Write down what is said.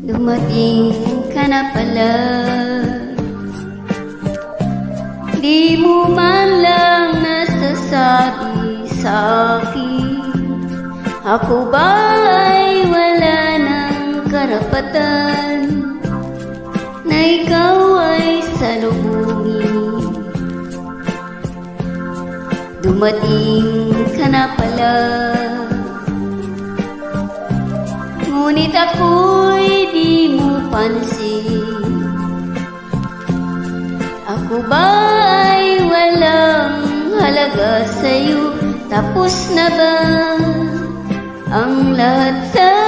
Dumating ka na pala. Di mo man lang nasasabi sa'kin, ako ba'y wala ng karapatan na ikaw ay salubungin. Dumating ka na pala, ngunit ako'y di mo pansin. Ako ba'y walang halaga sa'yo? Tapos na ba ang lahat sa